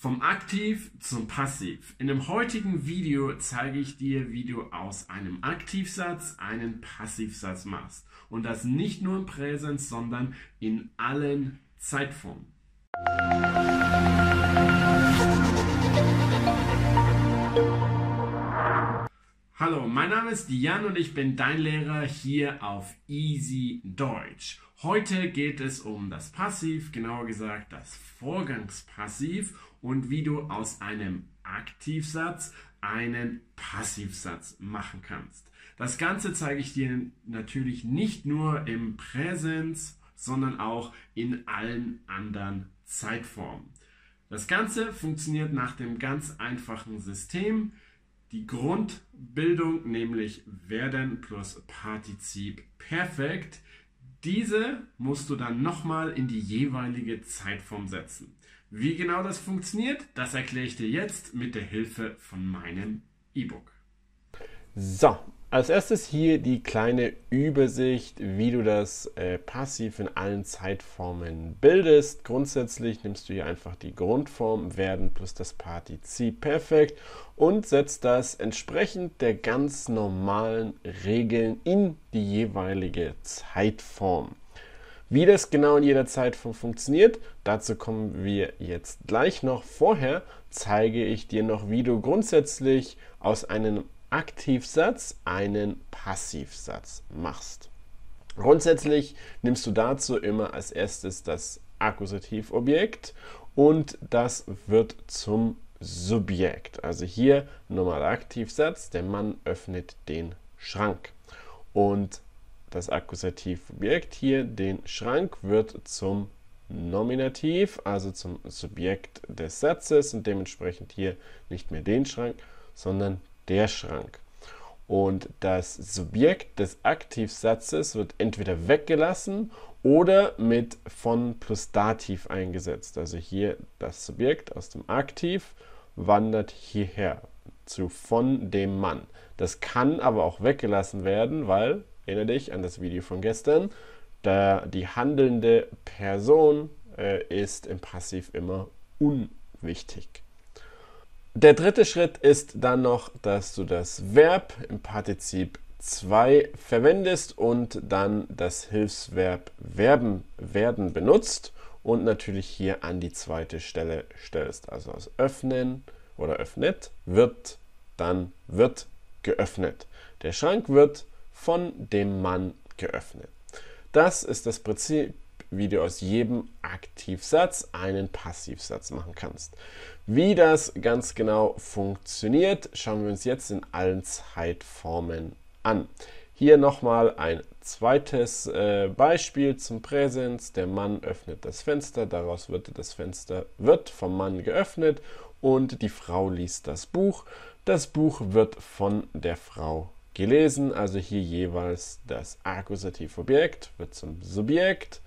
Vom Aktiv zum Passiv. In dem heutigen Video zeige ich dir, wie du aus einem Aktivsatz einen Passivsatz machst. Und das nicht nur im Präsens, sondern in allen Zeitformen. Hallo, mein Name ist Jan und ich bin dein Lehrer hier auf Easy Deutsch. Heute geht es um das Passiv, genauer gesagt das Vorgangspassiv und wie du aus einem Aktivsatz einen Passivsatz machen kannst. Das Ganze zeige ich dir natürlich nicht nur im Präsens, sondern auch in allen anderen Zeitformen. Das Ganze funktioniert nach dem ganz einfachen System. Die Grundbildung, nämlich werden plus Partizip Perfekt, diese musst du dann nochmal in die jeweilige Zeitform setzen. Wie genau das funktioniert, das erkläre ich dir jetzt mit der Hilfe von meinem E-Book. So, als erstes hier die kleine Übersicht, wie du das Passiv in allen Zeitformen bildest. Grundsätzlich nimmst du hier einfach die Grundform werden plus das Partizip Perfekt und setzt das entsprechend der ganz normalen Regeln in die jeweilige Zeitform. Wie das genau in jeder Zeitform funktioniert, dazu kommen wir jetzt gleich noch. Vorher zeige ich dir noch, wie du grundsätzlich aus einem Aktivsatz einen Passivsatz machst. Grundsätzlich nimmst du dazu immer als erstes das Akkusativobjekt und das wird zum Subjekt. Also hier normaler Aktivsatz, der Mann öffnet den Schrank. Und das Akkusativobjekt hier, den Schrank, wird zum Nominativ, also zum Subjekt des Satzes und dementsprechend hier nicht mehr den Schrank, sondern der Schrank. Und das Subjekt des Aktivsatzes wird entweder weggelassen oder mit von plus Dativ eingesetzt. Also hier das Subjekt aus dem Aktiv wandert hierher zu von dem Mann. Das kann aber auch weggelassen werden, weil, erinnere dich an das Video von gestern, da die handelnde Person ist im Passiv immer unwichtig. Der dritte Schritt ist dann noch, dass du das Verb im Partizip 2 verwendest und dann das Hilfsverb werden benutzt und natürlich hier an die zweite Stelle stellst. Also aus öffnen oder öffnet wird, dann wird geöffnet. Der Schrank wird von dem Mann geöffnet. Das ist das Prinzip, wie du aus jedem Aktivsatz einen Passivsatz machen kannst. Wie das ganz genau funktioniert, schauen wir uns jetzt in allen Zeitformen an. Hier nochmal ein zweites Beispiel zum Präsens. Der Mann öffnet das Fenster, daraus wird das Fenster wird vom Mann geöffnet und die Frau liest das Buch. Das Buch wird von der Frau gelesen, also hier jeweils das Akkusativobjekt wird zum Subjekt.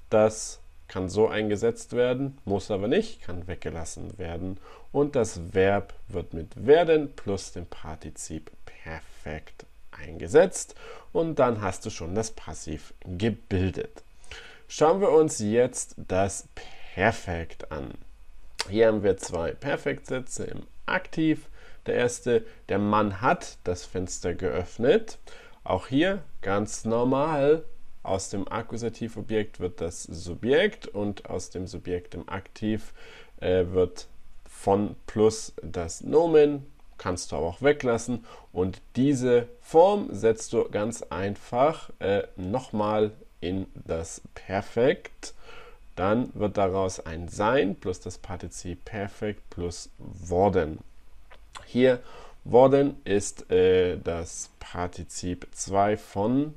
Das kann so eingesetzt werden, muss aber nicht, kann weggelassen werden. Und das Verb wird mit werden plus dem Partizip Perfekt eingesetzt. Und dann hast du schon das Passiv gebildet. Schauen wir uns jetzt das Perfekt an. Hier haben wir zwei Perfektsätze im Aktiv. Der erste, der Mann hat das Fenster geöffnet. Auch hier ganz normal. Aus dem Akkusativobjekt wird das Subjekt und aus dem Subjekt im Aktiv wird von plus das Nomen, kannst du aber auch weglassen. Und diese Form setzt du ganz einfach nochmal in das Perfekt. Dann wird daraus ein Sein plus das Partizip Perfekt plus worden. Hier worden ist das Partizip 2 von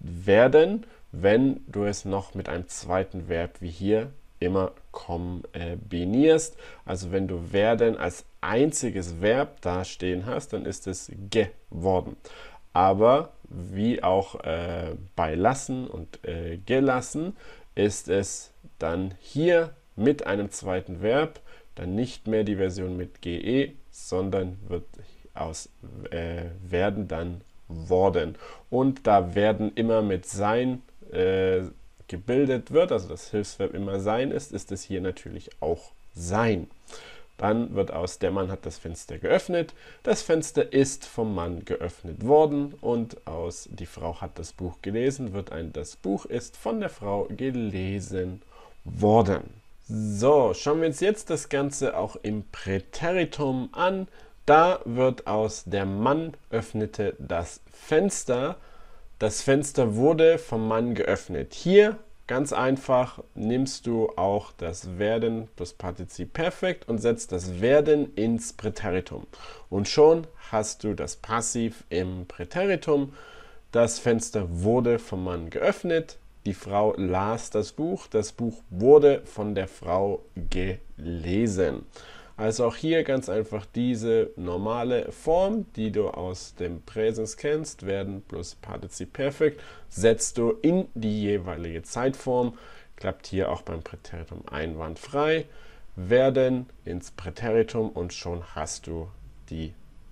werden, wenn du es noch mit einem zweiten Verb wie hier immer kombinierst. Also wenn du werden als einziges Verb dastehen hast, dann ist es geworden. Aber wie auch bei lassen und gelassen ist es dann hier mit einem zweiten Verb dann nicht mehr die Version mit ge, sondern wird aus werden dann worden. Und da werden immer mit sein gebildet wird, also das Hilfsverb immer sein ist, ist es hier natürlich auch sein. Dann wird aus der Mann hat das Fenster geöffnet, das Fenster ist vom Mann geöffnet worden und aus die Frau hat das Buch gelesen, wird ein das Buch ist von der Frau gelesen worden. So, schauen wir uns jetzt das Ganze auch im Präteritum an. Da wird aus der Mann öffnete das Fenster wurde vom Mann geöffnet. Hier ganz einfach nimmst du auch das Werden plus Partizip Perfekt und setzt das Werden ins Präteritum. Und schon hast du das Passiv im Präteritum. Das Fenster wurde vom Mann geöffnet. Die Frau las das Buch wurde von der Frau gelesen. Also auch hier ganz einfach diese normale Form, die du aus dem Präsens kennst, werden plus Partizip Perfekt, setzt du in die jeweilige Zeitform. Klappt hier auch beim Präteritum einwandfrei. Werden ins Präteritum und schon hast du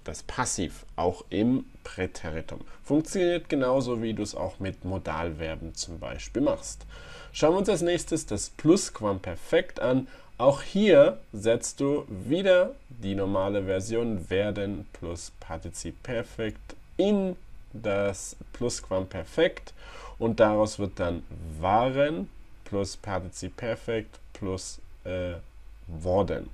das Passiv, auch im Präteritum. Funktioniert genauso, wie du es auch mit Modalverben zum Beispiel machst. Schauen wir uns als nächstes das Plusquamperfekt an. Auch hier setzt du wieder die normale Version werden plus Partizip Perfekt in das Plusquamperfekt und daraus wird dann waren plus Partizip Perfekt plus worden.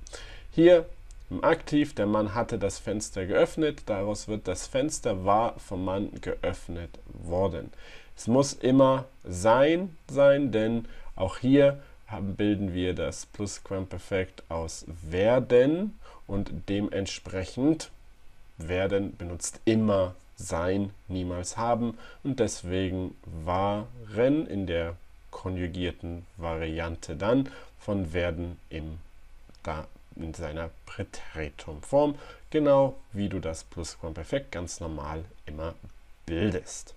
Hier im Aktiv, der Mann hatte das Fenster geöffnet, daraus wird das Fenster war vom Mann geöffnet worden. Es muss immer sein, denn auch hier bilden wir das Plusquamperfekt aus werden und dementsprechend werden benutzt immer sein, niemals haben und deswegen waren in der konjugierten Variante dann von werden in seiner Präteritumform, genau wie du das Plusquamperfekt ganz normal immer bildest.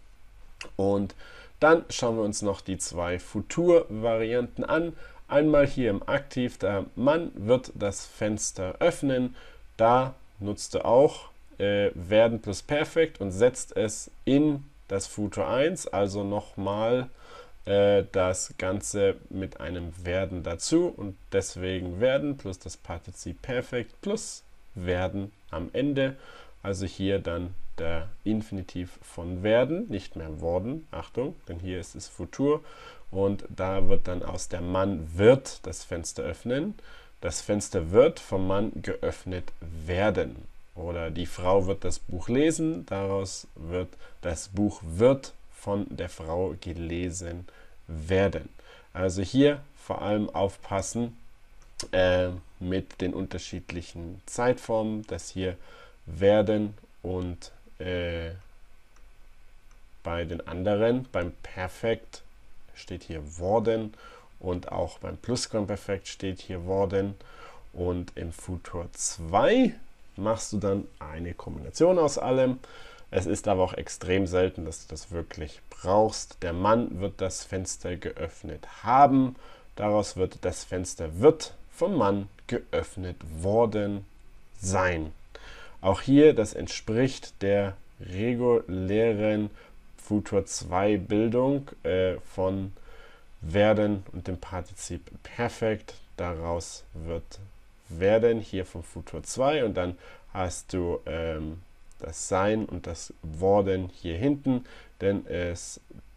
Und dann schauen wir uns noch die zwei Futur-Varianten an. Einmal hier im Aktiv, der Mann wird das Fenster öffnen. Da nutzt du auch werden plus Perfekt und setzt es in das Futur 1, also nochmal das Ganze mit einem werden dazu und deswegen werden plus das Partizip Perfekt plus werden am Ende. Also hier dann der Infinitiv von werden, nicht mehr worden, Achtung, denn hier ist es Futur und da wird dann aus der Mann wird das Fenster öffnen. Das Fenster wird vom Mann geöffnet werden. Oder die Frau wird das Buch lesen, daraus wird das Buch wird von der Frau gelesen werden. Also hier vor allem aufpassen mit den unterschiedlichen Zeitformen, dass hier werden und bei den anderen, beim Perfekt steht hier worden und auch beim Plusquamperfekt steht hier worden und im Futur 2 machst du dann eine Kombination aus allem. Es ist aber auch extrem selten, dass du das wirklich brauchst. Der Mann wird das Fenster geöffnet haben. Daraus wird das Fenster wird vom Mann geöffnet worden sein. Auch hier, das entspricht der regulären Futur 2 Bildung von werden und dem Partizip Perfekt. Daraus wird werden hier vom Futur 2 und dann hast du das Sein und das Worden hier hinten, denn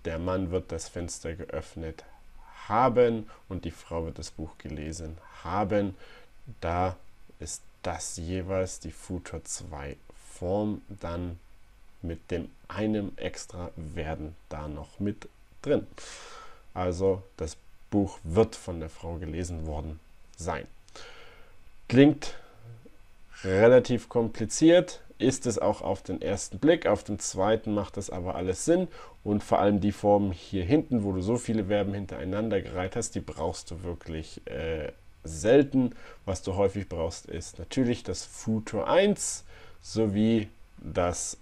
der Mann wird das Fenster geöffnet haben und die Frau wird das Buch gelesen haben. Da ist das jeweils die Futur 2 Form dann mit dem einem extra werden da noch mit drin. Also das Buch wird von der Frau gelesen worden sein. Klingt relativ kompliziert, ist es auch auf den ersten Blick, auf den zweiten macht das aber alles Sinn und vor allem die Formen hier hinten, wo du so viele Verben hintereinander gereiht hast, die brauchst du wirklich selten. Was du häufig brauchst, ist natürlich das Futur 1 sowie das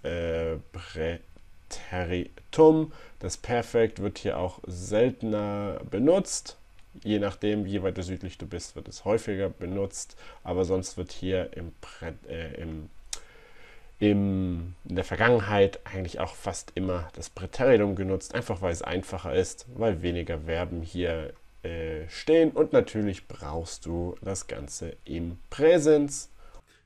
Präteritum. Das Perfekt wird hier auch seltener benutzt. Je nachdem, wie weiter südlich du bist, wird es häufiger benutzt, aber sonst wird hier in der Vergangenheit eigentlich auch fast immer das Präteritum genutzt, einfach weil es einfacher ist, weil weniger Verben hier stehen und natürlich brauchst du das Ganze im Präsens.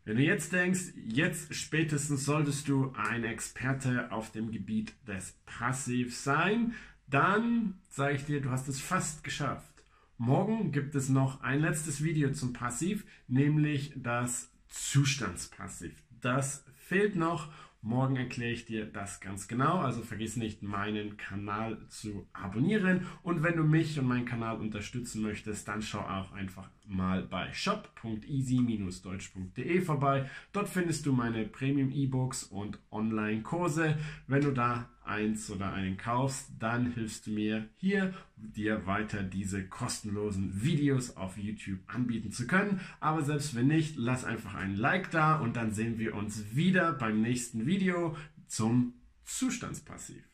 Wenn du jetzt denkst, jetzt spätestens solltest du ein Experte auf dem Gebiet des Passivs sein, dann sage ich dir, du hast es fast geschafft. Morgen gibt es noch ein letztes Video zum Passiv, nämlich das Zustandspassiv. Das fehlt noch. Morgen erkläre ich dir das ganz genau, also vergiss nicht, meinen Kanal zu abonnieren. Und wenn du mich und meinen Kanal unterstützen möchtest, dann schau auch einfach mal bei shop.easy-deutsch.de vorbei. Dort findest du meine Premium-E-Books und Online-Kurse. Wenn du da eins oder einen kaufst, dann hilfst du mir hier, dir weiter diese kostenlosen Videos auf YouTube anbieten zu können. Aber selbst wenn nicht, lass einfach einen Like da und dann sehen wir uns wieder beim nächsten Video zum Zustandspassiv.